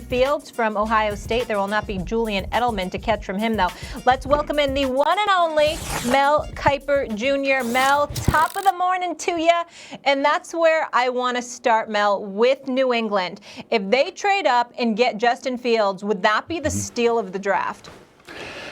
Fields from Ohio State. There will not be Julian Edelman to catch from him, though. Let's welcome in the one and only Mel Kiper Jr. Mel, top of the morning to you. And that's where I want to start, Mel, with New England. If they trade up and get Justin Fields, would that be the steal of the draft?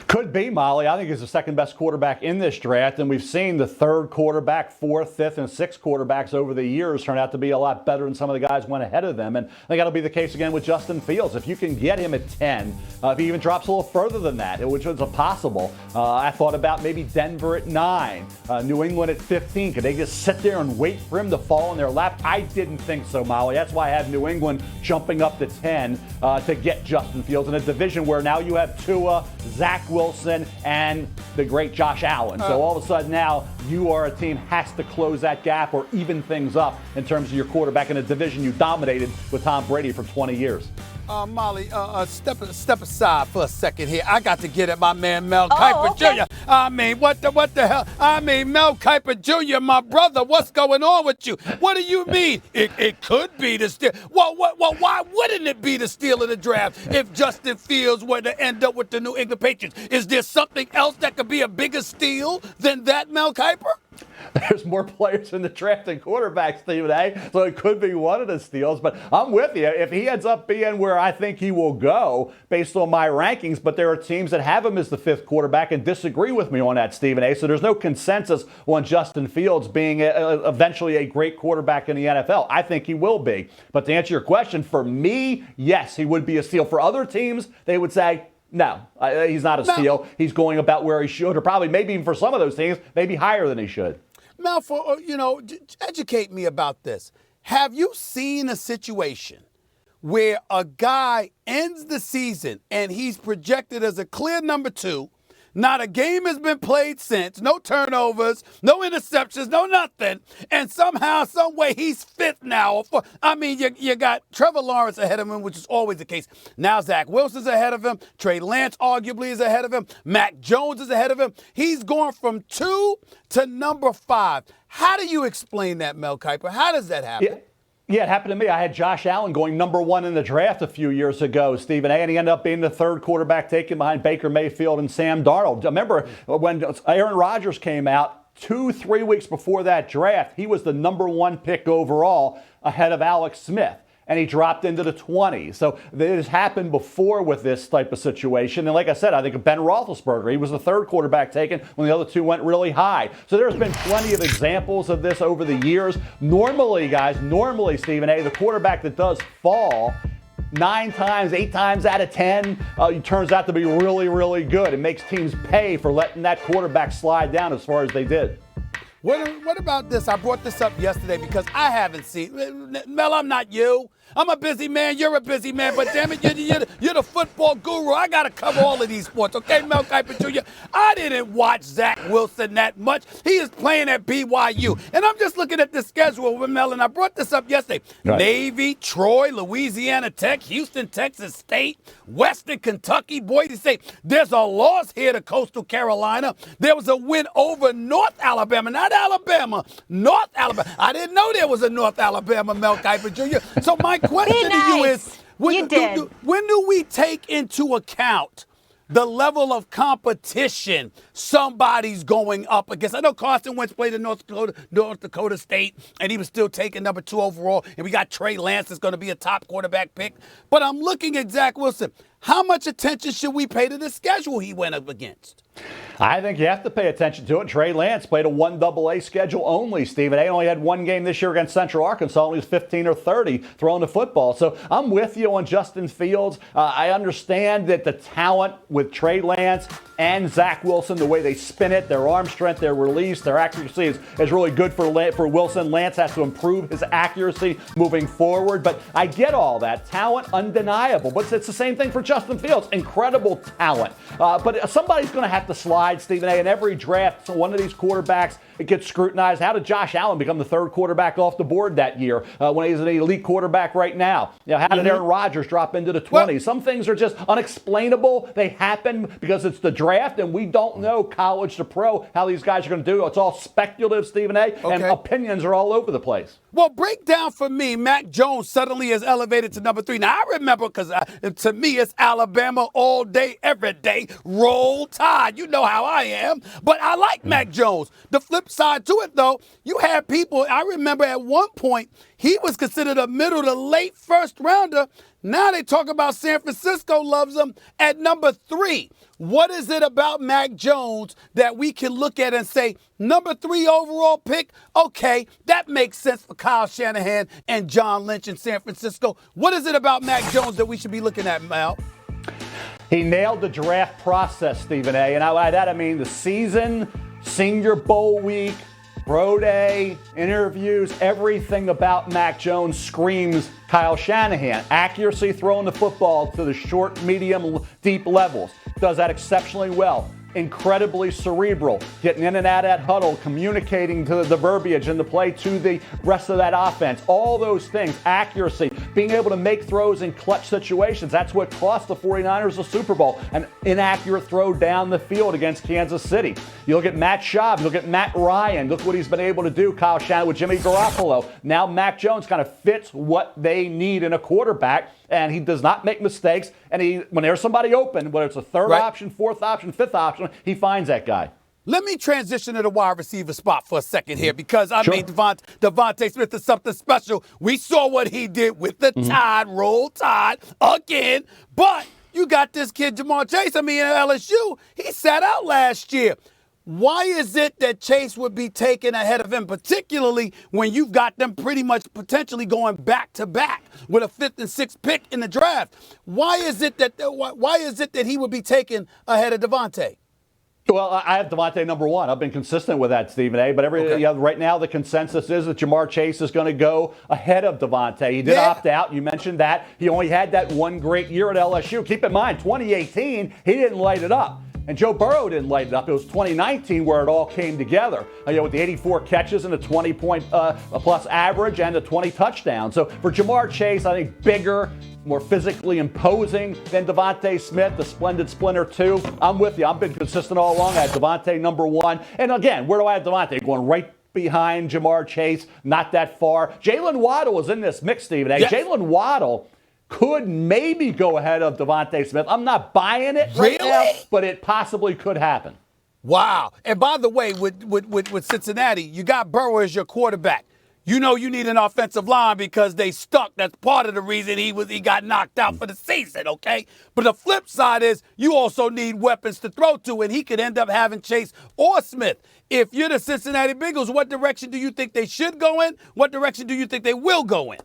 Could be, Molly. I think he's the second best quarterback in this draft, and we've seen the third quarterback, fourth, fifth, and sixth quarterbacks over the years turn out to be a lot better than some of the guys went ahead of them. And I think that'll be the case again with Justin Fields. If you can get him at 10, if he even drops a little further than that, which was a possible. I thought about maybe Denver at 9, New England at 15. Could they just sit there and wait for him to fall in their lap? I didn't think so, Molly. That's why I have New England jumping up to 10 to get Justin Fields in a division where now you have Tua, Zach Wilson, and the great Josh Allen. So all of a sudden now you are a team has to close that gap or even things up in terms of your quarterback in a division you dominated with Tom Brady for 20 years. Molly, step aside for a second here. I got to get at my man Mel Kiper Jr. I mean, what the hell? I mean, Mel Kiper Jr., my brother, what's going on with you? What do you mean? It could be the steal. Well, why wouldn't it be the steal of the draft if Justin Fields were to end up with the New England Patriots? Is there something else that could be a bigger steal than that, Mel Kiper? There's more players in the draft than quarterbacks, Stephen A. So it could be one of the steals. But I'm with you. If he ends up being where I think he will go based on my rankings, but there are teams that have him as the fifth quarterback and disagree with me on that, Stephen A. So there's no consensus on Justin Fields being eventually a great quarterback in the NFL. I think he will be. But to answer your question, for me, yes, he would be a steal. For other teams, they would say, no, he's not a steal. He's going about where he should, or probably maybe even for some of those teams, maybe higher than he should. Mel, educate me about this. Have you seen a situation where a guy ends the season and he's projected as a clear number 2? Not a game has been played since, no turnovers, no interceptions, no nothing. And somehow, some way, he's fifth now. I mean, you got Trevor Lawrence ahead of him, which is always the case. Now Zach Wilson's ahead of him. Trey Lance arguably is ahead of him. Mac Jones is ahead of him. He's going from 2 to number 5. How do you explain that, Mel Kiper? How does that happen? Yeah, it happened to me. I had Josh Allen going number 1 in the draft a few years ago, Stephen A., and he ended up being the third quarterback taken behind Baker Mayfield and Sam Darnold. Remember when Aaron Rodgers came out 2-3 weeks before that draft, he was the number 1 pick overall ahead of Alex Smith. And he dropped into the 20s. So it has happened before with this type of situation. And like I said, I think of Ben Roethlisberger. He was the third quarterback taken when the other two went really high. So there's been plenty of examples of this over the years. Normally, Stephen A., the quarterback that does fall 9 times, 8 times out of 10, it turns out to be really, really good. It makes teams pay for letting that quarterback slide down as far as they did. What about this? I brought this up yesterday because I haven't seen. Mel, I'm not you. I'm a busy man. You're a busy man. But damn it, you're the football guru. I got to cover all of these sports. Okay, Mel Kiper Jr.? I didn't watch Zach Wilson that much. He is playing at BYU. And I'm just looking at the schedule with Mel, and I brought this up yesterday. Right. Navy, Troy, Louisiana Tech, Houston, Texas State, Western Kentucky, Boise State. There's a loss here to Coastal Carolina. There was a win over North Alabama. Not Alabama, North Alabama. I didn't know there was a North Alabama, Mel Kiper Jr. So my question to you is, when do we take into account the level of competition somebody's going up against? I know Carson Wentz played in North Dakota State, and he was still taking number 2 overall, and we got Trey Lance that's going to be a top quarterback pick. But I'm looking at Zach Wilson. How much attention should we pay to the schedule he went up against? I think you have to pay attention to it. Trey Lance played a 1AA schedule only, Stephen A. Only had one game this year against Central Arkansas. He was 15 or 30 throwing the football. So I'm with you on Justin Fields. I understand that the talent with Trey Lance and Zach Wilson, the way they spin it, their arm strength, their release, their accuracy is really good for Wilson. Lance has to improve his accuracy moving forward. But I get all that. Talent, undeniable. But it's the same thing for Justin Fields. Incredible talent. But somebody's going to have to slide side, Stephen A. In every draft, so one of these quarterbacks, it gets scrutinized. How did Josh Allen become the third quarterback off the board that year when he's an elite quarterback right now? How did Aaron Rodgers drop into the 20s? Well, some things are just unexplainable. They happen because it's the draft, and we don't know college to pro how these guys are going to do. It's all speculative, Stephen A., and opinions are all over the place. Well, break down for me, Mac Jones suddenly is elevated to number 3. Now, I remember because to me, it's Alabama all day, every day. Roll Tide. You know how I am. But I like Mac Jones. The flip side to it, though, you had people, I remember at one point, he was considered a middle to late first rounder. Now they talk about San Francisco loves him at number 3. What is it about Mac Jones that we can look at and say, number 3 overall pick? Okay, that makes sense for Kyle Shanahan and John Lynch in San Francisco. What is it about Mac Jones that we should be looking at, Mel? He nailed the draft process, Stephen A. And by that I mean the season, Senior Bowl week, Pro Day, interviews, everything about Mac Jones screams Kyle Shanahan. Accuracy, throwing the football to the short, medium, deep levels. Does that exceptionally well. Incredibly cerebral, getting in and out of that huddle, communicating to the verbiage and the play to the rest of that offense. All those things, accuracy, being able to make throws in clutch situations. That's what cost the 49ers the Super Bowl. An inaccurate throw down the field against Kansas City. You look at Matt Schaub, you look at Matt Ryan. Look what he's been able to do, Kyle Shanahan with Jimmy Garoppolo. Now Mac Jones kind of fits what they need in a quarterback. And he does not make mistakes. And when there's somebody open, whether it's a third option, fourth option, fifth option, he finds that guy. Let me transition to the wide receiver spot for a second here because, I mean, Devontae Smith is something special. We saw what he did with the Tide, Roll Tide again. But you got this kid, Jamar Chase. I mean, at LSU, he sat out last year. Why is it that Chase would be taken ahead of him, particularly when you've got them pretty much potentially going back to back with a 5th and 6th pick in the draft? Why is it that he would be taken ahead of Devontae? Well, I have Devontae number 1. I've been consistent with that, Stephen A. But right now the consensus is that Jamar Chase is going to go ahead of Devontae. He did opt out. You mentioned that. He only had that one great year at LSU. Keep in mind, 2018, he didn't light it up. And Joe Burrow didn't light it up. It was 2019 where it all came together. With the 84 catches and the 20-point plus average and the 20 touchdowns. So for Jamar Chase, I think bigger, more physically imposing than Devontae Smith, the splendid Splinter 2. I'm with you. I've been consistent all along. I had Devontae number 1. And again, where do I have Devontae? Going right behind Jamar Chase, not that far. Jalen Waddle is in this mix, Stephen. Yes. Jalen Waddle could maybe go ahead of Devontae Smith. I'm not buying it right now, but it possibly could happen. Wow. And by the way, with Cincinnati, you got Burrow as your quarterback. You know you need an offensive line because they stuck. That's part of the reason he got knocked out for the season, okay? But the flip side is you also need weapons to throw to, and he could end up having Chase or Smith. If you're the Cincinnati Bengals, what direction do you think they should go in? What direction do you think they will go in?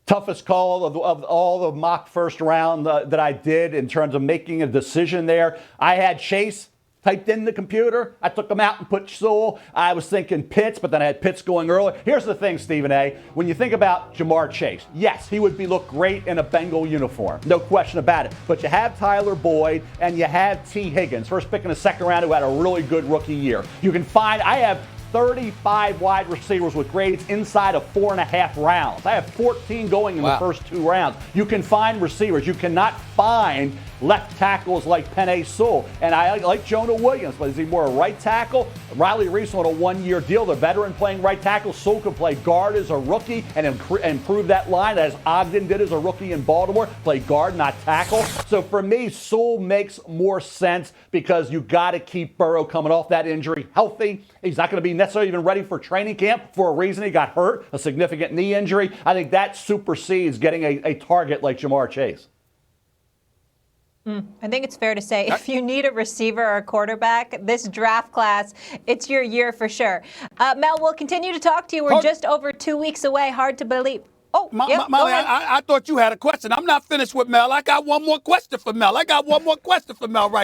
Toughest call of all the mock first round that I did in terms of making a decision there. I had Chase typed in the computer. I took him out and put Sewell. I was thinking Pitts, but then I had Pitts going early. Here's the thing, Stephen A. When you think about Jamar Chase, yes, he would look great in a Bengal uniform. No question about it. But you have Tyler Boyd and you have T. Higgins, first pick in the second round, who had a really good rookie year. You can find, I have 35 wide receivers with grades inside of 4.5 rounds. I have 14 going in the first 2 rounds. You can find receivers. You cannot find left tackles like Penei Sewell. And I like Jonah Williams, but is he more a right tackle? Riley Reese on a 1-year deal. The veteran playing right tackle. Sewell could play guard as a rookie and improve that line, as Ogden did as a rookie in Baltimore. Play guard, not tackle. So for me, Sewell makes more sense because you got to keep Burrow coming off that injury healthy. He's not going to be necessarily even ready for training camp for a reason. He got hurt, a significant knee injury. I think that supersedes getting a target like Jamar Chase. I think it's fair to say if you need a receiver or a quarterback, this draft class, it's your year for sure. Mel, we'll continue to talk to you. We're just over 2 weeks away. Hard to believe. Oh, Molly, I thought you had a question. I'm not finished with Mel. I got one more question for Mel right